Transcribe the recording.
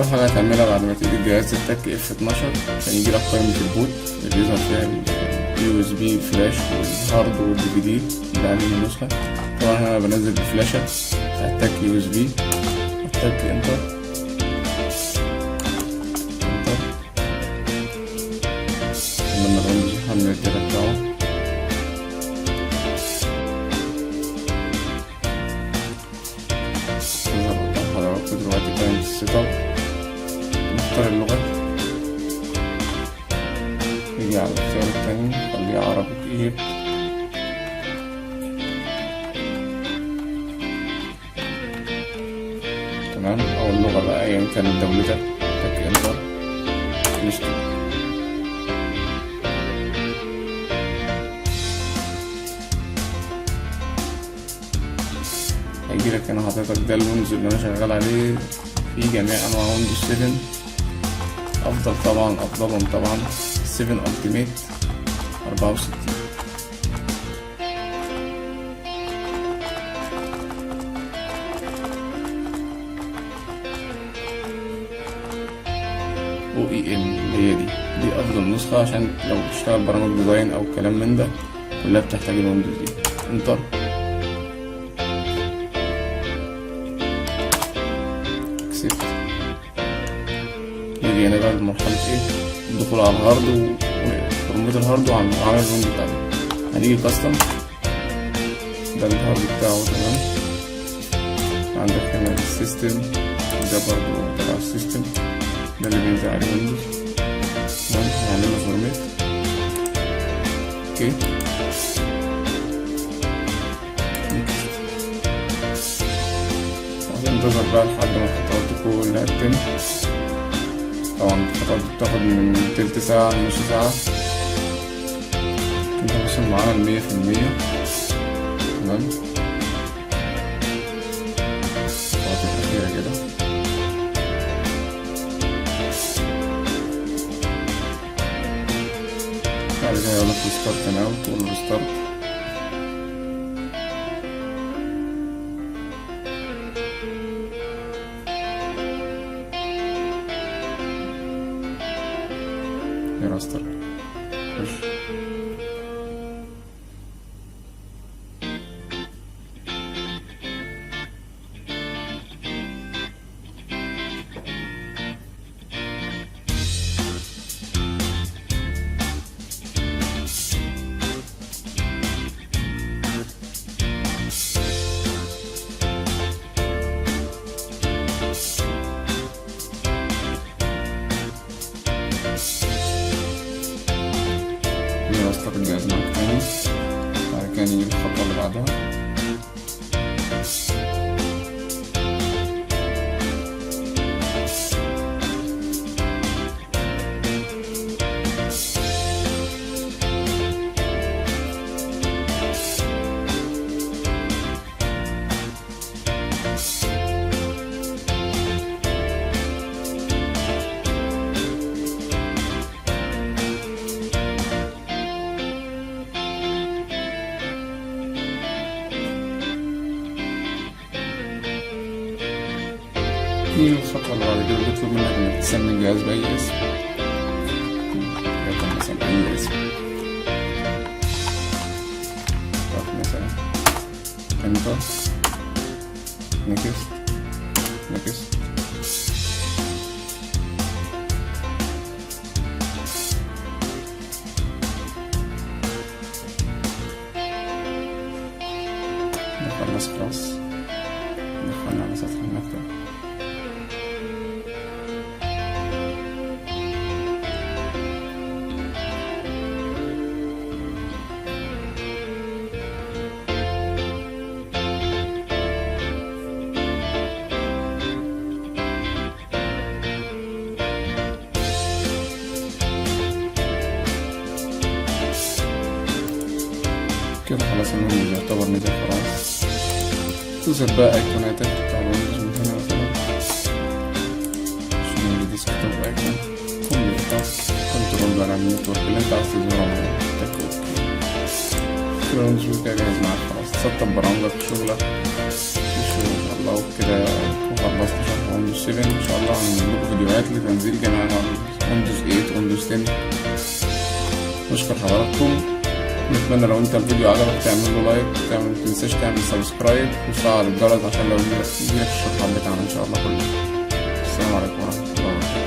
اول حاجه هتعملها بعد ما تيجي الجهاز تتك F12 عشان يجيلك قائمه البوت اللي بيظهر فيها USB فلاش والهارد والDVD اللي عليه النسخه. طبعا انا بنزل بفلاشه، هتك USB، هتك انتر لما الويندوز يحمل الداتا بتاعه. تظهر قدام حضراتكم دلوقتي قائمة السيت اب. نختار اللغة، نيجي على الاختيار التاني نخليه عربي كتير. تمام، أو اللغة بقى أيا كانت دولتك، تك انتر الاشتراك. هيجيلك هنا حضرتك ده الويندوز اللي أنا شغال عليه في جميع أنواع ويندوز 7. أفضل طبعا أفضلهم طبعا 7 ألتيميت 64. OEM اللي هي دي أفضل نسخة عشان لو بتشتغل برامج ديزاين أو كلام من ده كلها بتحتاج الويندوز دي. انتر اكسبت. نيجي هنا بقى لمرحلة ايه؟ الدخول على الهارد وفورمات الهارد وعمل الويندوز بتاعته. هنيجي كاستم، ده الهارد بتاعه. تمام، عندك هنا السيستم، ده برضه تبع السيستم، ده اللي بينزل عليه ويندوز. تمام، هنعمله فورمات. اوكي، هننتظر بقى لحد ما الخطوات دي كلها تتم. طبعا الخطوات دي بتاخد من تلت ساعة لنص ساعة. انت وصل معانا 100%. تمام، الخطوات الأخيرة كده. بعد كده يقولك ريستارت ناو، تقول ريستارت. يراستر خش. يراستر الجهاز معاك تاني. بعد كده نيجي الخطوة اللي بعدها. دي الخطوة اللي بعد كده بيطلب منك انك تسمي الجهاز بأي اسم، لكن مثلا أي اسم، مثلا انتر نكست نكست. نخلص خلاص، دخلنا على سطح المكتب. كده خلاص الويندوز يعتبر نزل خلاص. تظهر بقى ايقوناتك بتاع الويندوز من هنا مثلا، شنو ديسكتوب ايقون، كمبيوتر، كنترول بقى على النتورك اللي انت عايز تظهره. تك اوكي، كده الويندوز كده جاهز معاك خلاص. تسطب برامجك شغلك في الشغل ان شاء الله. الله. وكده خلصت شرح ويندوز 7. ان شاء الله هنعمل لكم فيديوهات لتنزيل جميع ويندوز 8 ويندوز 10. نشكر حضراتكم. نتمنى لو انت الفيديو عجبك تعمل له لايك، متنساش تعمل سبسكرايب وتفعل الجرس عشان لو يجيلك الشرحات بتاعنا ان شاء الله كلها. السلام عليكم ورحمة الله وبركاته.